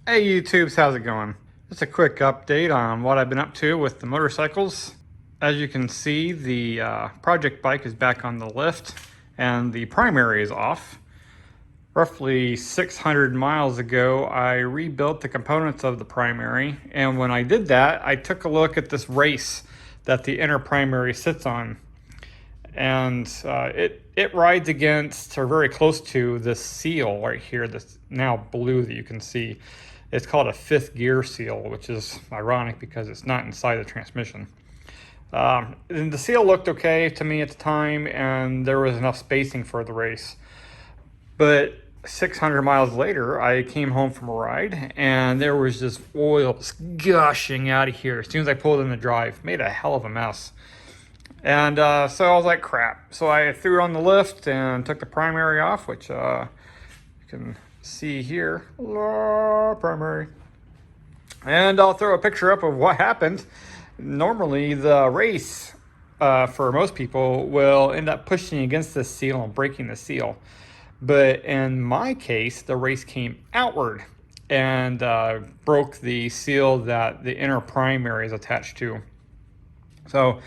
Hey YouTubes, how's it going? Just a quick update on what I've been up to with the motorcycles. As you can see, the project bike is back on the lift and the primary is off. Roughly 600 miles ago, I rebuilt the components of the primary, and when I did that, I took a look at this race that the inner primary sits on. And it rides against, or very close to, this seal right here, this now blue that you can see. It's called a fifth gear seal, which is ironic because it's not inside the transmission. And the seal looked okay to me at the time, and there was enough spacing for the race. But 600 miles later, I came home from a ride, and there was just oil gushing out of here. As soon as I pulled in the drive, made a hell of a mess. And so I was like, crap. So I threw it on the lift and took the primary off, which you can see here. Primary. And I'll throw a picture up of what happened. Normally, the race, for most people, will end up pushing against the seal and breaking the seal. But in my case, the race came outward and broke the seal that the inner primary is attached to. So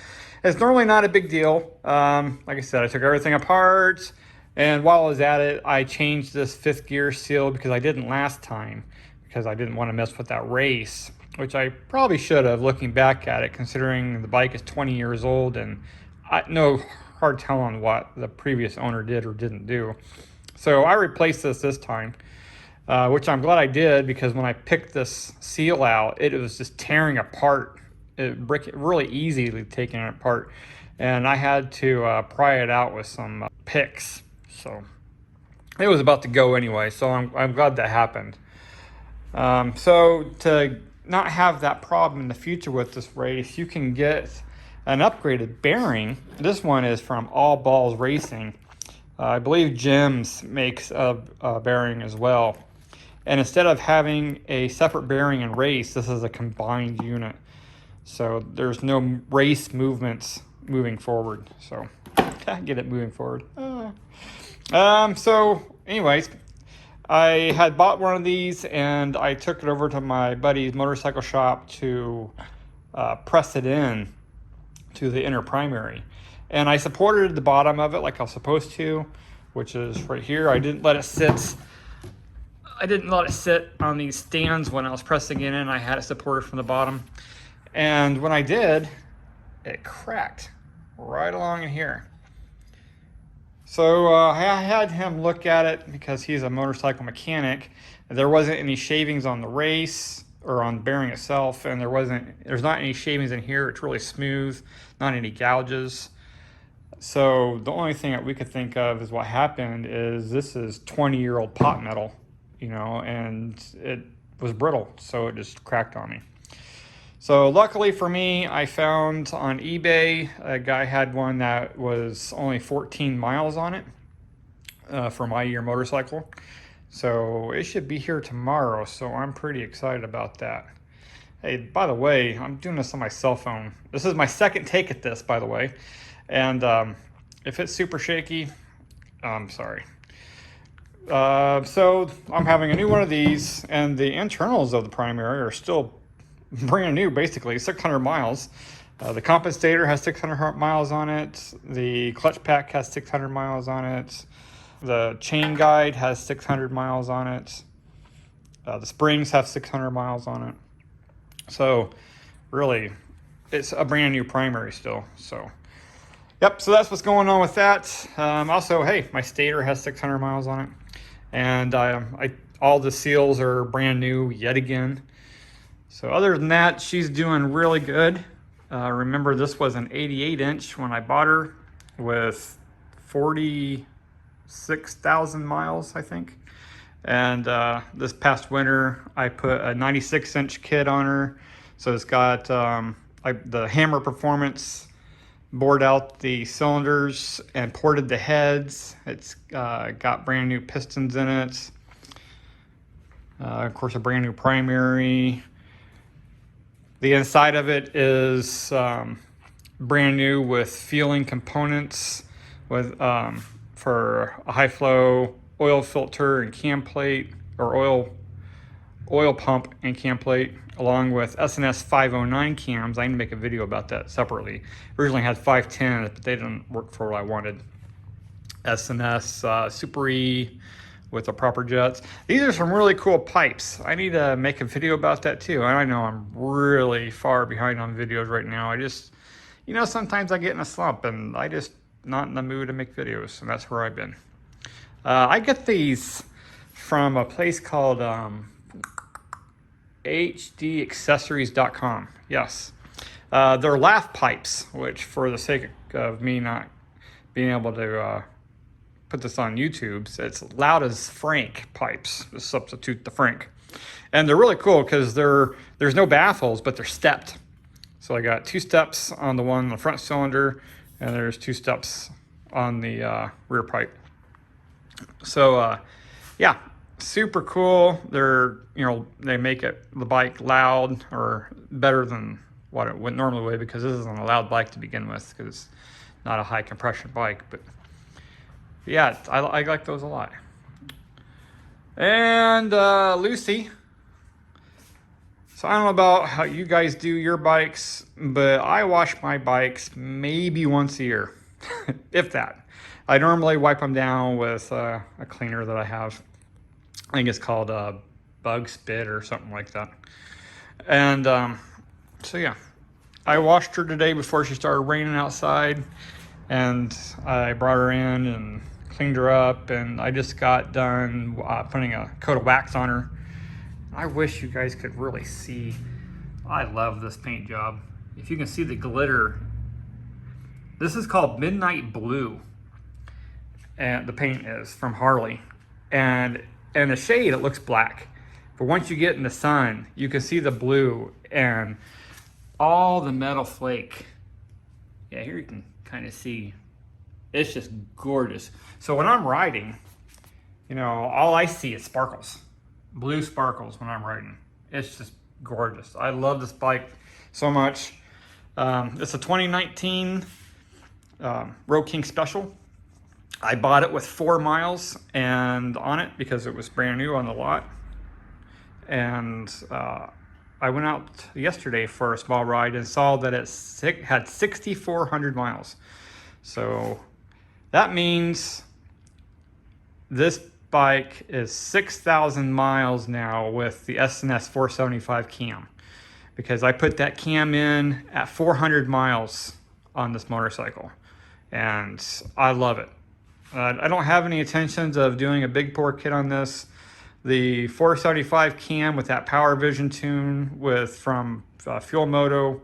it's normally not a big deal. Like I said, I took everything apart, and while I was at it, I changed this fifth gear seal because I didn't last time, because I didn't want to mess with that race, which I probably should have, looking back at it, considering the bike is 20 years old and no hard telling what the previous owner did or didn't do. So I replaced this time, which I'm glad I did, because when I picked this seal out, it was just tearing apart. It really easily taking it apart, and I had to pry it out with some picks. So it was about to go anyway, so I'm glad that happened. So to not have that problem in the future with this race, you can get an upgraded bearing. This one is from All Balls Racing. I believe Jim's makes a bearing as well. And instead of having a separate bearing and race, this is a combined unit. So there's no race movements moving forward. So get it moving forward. So anyways, I had bought one of these and I took it over to my buddy's motorcycle shop to press it in to the inner primary. And I supported the bottom of it like I was supposed to, which is right here. I didn't let it sit on these stands when I was pressing it in. I had it supported from the bottom. And when I did, it cracked right along in here. So I had him look at it because he's a motorcycle mechanic. There wasn't any shavings on the race or on the bearing itself, and there's not any shavings in here. It's really smooth, not any gouges. So the only thing that we could think of is what happened is this is 20-year-old pot metal, and it was brittle, so it just cracked on me. So luckily for me, I found on eBay, a guy had one that was only 14 miles on it for my year motorcycle. So it should be here tomorrow, so I'm pretty excited about that. Hey, by the way, I'm doing this on my cell phone. This is my second take at this, by the way. And if it's super shaky, I'm sorry. So I'm having a new one of these, and the internals of the primary are still brand new, basically 600 miles. The compensator has 600 miles on it. The clutch pack has 600 miles on it. The chain guide has 600 miles on it. The springs have 600 miles on it. So really, it's a brand new primary still. So yep, so that's what's going on with that. Also, hey, my stator has 600 miles on it. And all the seals are brand new yet again. So other than that, she's doing really good. Remember, this was an 88-inch when I bought her with 46,000 miles, I think. And this past winter, I put a 96-inch kit on her. So it's got the Hammer Performance, bored out the cylinders and ported the heads. It's got brand new pistons in it. Of course, a brand new primary. The inside of it is brand new with fueling components with for a high flow oil filter and cam plate, or oil pump and cam plate, along with SNS 509 cams. I need to make a video about that separately. Originally had 510, but they didn't work for what I wanted. SNS Super E with the proper jets. These are some really cool pipes. I need to make a video about that too. And I know I'm really far behind on videos right now. I just, you know, sometimes I get in a slump and I just not in the mood to make videos, and that's where I've been. I get these from a place called hdAccessories.com. Yes. They're laugh pipes, which for the sake of me not being able to put this on YouTube, it's loud as Frank pipes to substitute the Frank. And they're really cool because there's no baffles, but they're stepped. So I got 2 steps on the one on the front cylinder, and there's 2 steps on the rear pipe. So yeah, super cool. They're, you know, they make the bike loud, or better than what it would normally be, because this isn't a loud bike to begin with, because it's not a high compression bike. But yeah, I like those a lot. And Lucy. So I don't know about how you guys do your bikes, but I wash my bikes maybe once a year, if that. I normally wipe them down with a cleaner that I have. I think it's called Bug Spit or something like that. And so yeah, I washed her today before she started raining outside, and I brought her in and cleaned her up, and I just got done putting a coat of wax on her. I wish you guys could really see. I love this paint job. If you can see the glitter, this is called Midnight Blue, and the paint is from Harley. And in the shade, it looks black, but once you get in the sun, you can see the blue and all the metal flake. Yeah, here you can kind of see. It's just gorgeous. So when I'm riding, you know, all I see is sparkles. Blue sparkles when I'm riding. It's just gorgeous. I love this bike so much. It's a 2019 Road King Special. I bought it with 4 miles and on it because it was brand new on the lot. And I went out yesterday for a small ride and saw that it had 6,400 miles. So that means this bike is 6,000 miles now with the SNS 475 cam, because I put that cam in at 400 miles on this motorcycle, and I love it. I don't have any intentions of doing a big bore kit on this. The 475 cam with that Power Vision tune from Fuel Moto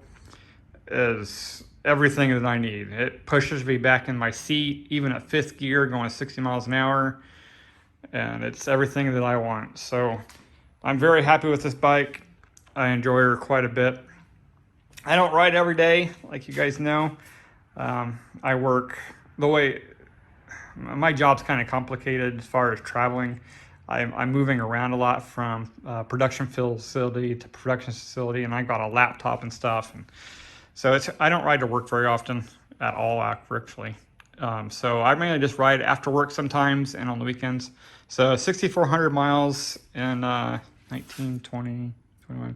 is everything that I need. It pushes me back in my seat, even at 5th gear going 60 miles an hour. And it's everything that I want. So I'm very happy with this bike. I enjoy her quite a bit. I don't ride every day, like you guys know. I work the way, my job's kind of complicated as far as traveling. I'm moving around a lot from production facility to production facility, and I got a laptop and stuff. And so I don't ride to work very often at all, actually. So I mainly just ride after work sometimes and on the weekends. So 6,400 miles in 19, 20, 21,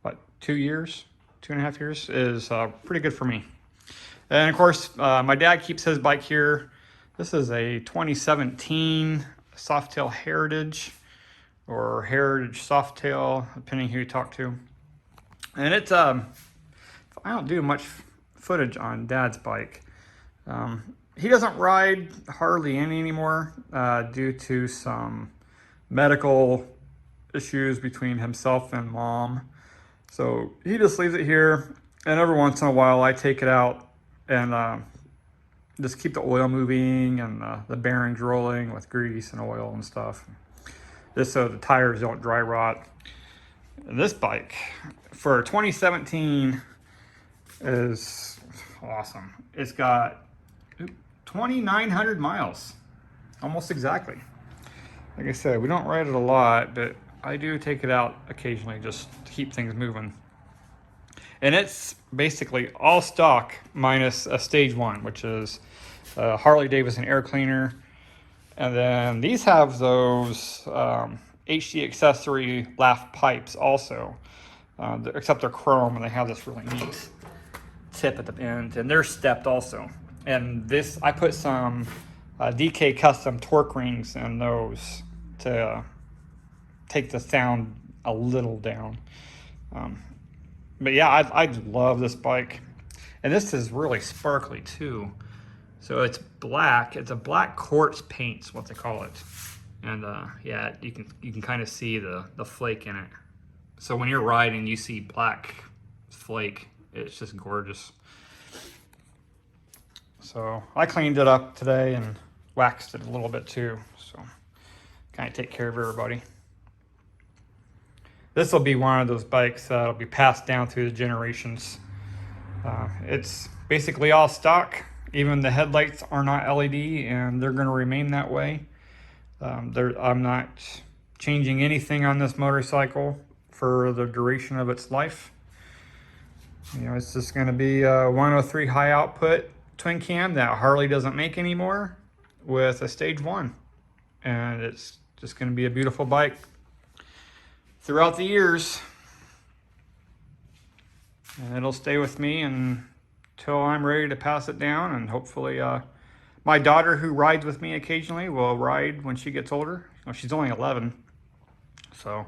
what, 2 years, 2.5 years is pretty good for me. And of course, my dad keeps his bike here. This is a 2017 Softail Heritage, or Heritage Softail, depending who you talk to. And it's, I don't do much footage on Dad's bike. He doesn't ride hardly any anymore due to some medical issues between himself and Mom. So he just leaves it here, and every once in a while I take it out and just keep the oil moving and the bearings rolling with grease and oil and stuff, just so the tires don't dry rot. And this bike for 2017 is awesome. It's got 2,900 miles, almost exactly. Like I said, we don't ride it a lot, but I do take it out occasionally just to keep things moving. And it's basically all stock minus a stage 1, which is Harley Davidson air cleaner. And then these have those HD accessory laugh pipes also, except they're chrome and they have this really neat tip at the end, and they're stepped also. And this, I put some DK custom torque rings in those to take the sound a little down. But yeah, I love this bike. And this is really sparkly too. So it's black. It's a black quartz paint is what they call it. And yeah, you can kind of see the flake in it. So when you're riding, you see black flake. It's just gorgeous. So I cleaned it up today and waxed it a little bit too. So kind of take care of everybody. This will be one of those bikes that'll be passed down through the generations. It's basically all stock. Even the headlights are not LED, and they're going to remain that way. I'm not changing anything on this motorcycle for the duration of its life. You know, it's just going to be a 103 high output twin cam that Harley doesn't make anymore with a stage 1. And it's just going to be a beautiful bike throughout the years. And it'll stay with me until I'm ready to pass it down, and hopefully my daughter, who rides with me occasionally, will ride when she gets older. Well, she's only 11, so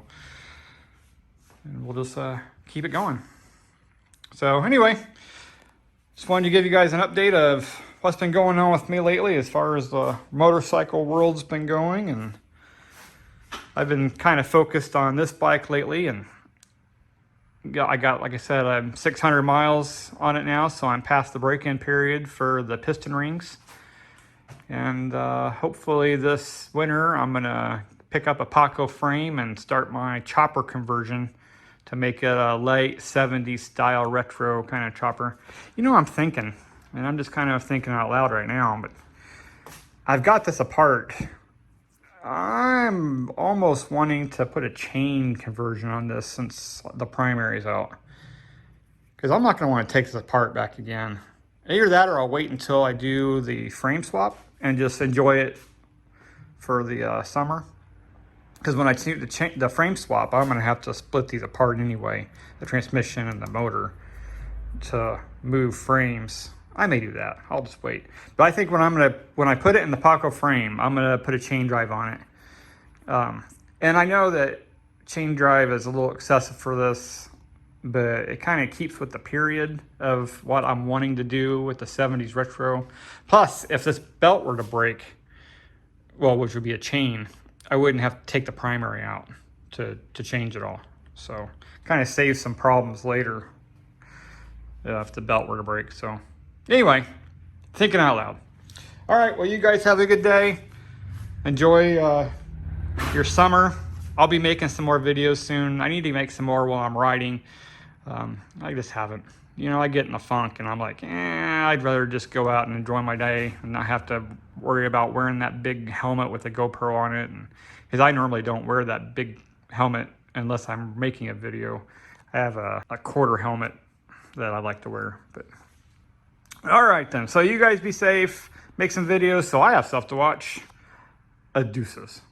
and we'll just keep it going. So anyway, just wanted to give you guys an update of what's been going on with me lately as far as the motorcycle world's been going, and I've been kind of focused on this bike lately, and I got, like I said, I'm 600 miles on it now, so I'm past the break-in period for the piston rings. And hopefully this winter I'm going to pick up a Paco frame and start my chopper conversion to make it a late 70s style retro kind of chopper. You know, I'm thinking, and I'm just kind of thinking out loud right now, but I've got this apart. I'm almost wanting to put a chain conversion on this since the primary's out, because I'm not going to want to take this apart back again. Either that, or I'll wait until I do the frame swap and just enjoy it for the summer. Because when I do the frame swap, I'm going to have to split these apart anyway, the transmission and the motor, to move frames. I may do that. I'll just wait. But I think when I put it in the Paco frame, I'm gonna put a chain drive on it. And I know that chain drive is a little excessive for this, but it kind of keeps with the period of what I'm wanting to do with the 70s retro. Plus, if this belt were to break, well, which would be a chain, I wouldn't have to take the primary out to change it all. So kind of saves some problems later if the belt were to break. So anyway, thinking out loud. All right, well, you guys have a good day. Enjoy your summer. I'll be making some more videos soon. I need to make some more while I'm riding. I just haven't. You know, I get in a funk and I'm like, I'd rather just go out and enjoy my day and not have to worry about wearing that big helmet with a GoPro on it. Because I normally don't wear that big helmet unless I'm making a video. I have a quarter helmet that I like to wear. But all right then, so you guys be safe, make some videos so I have stuff to watch. Deuces.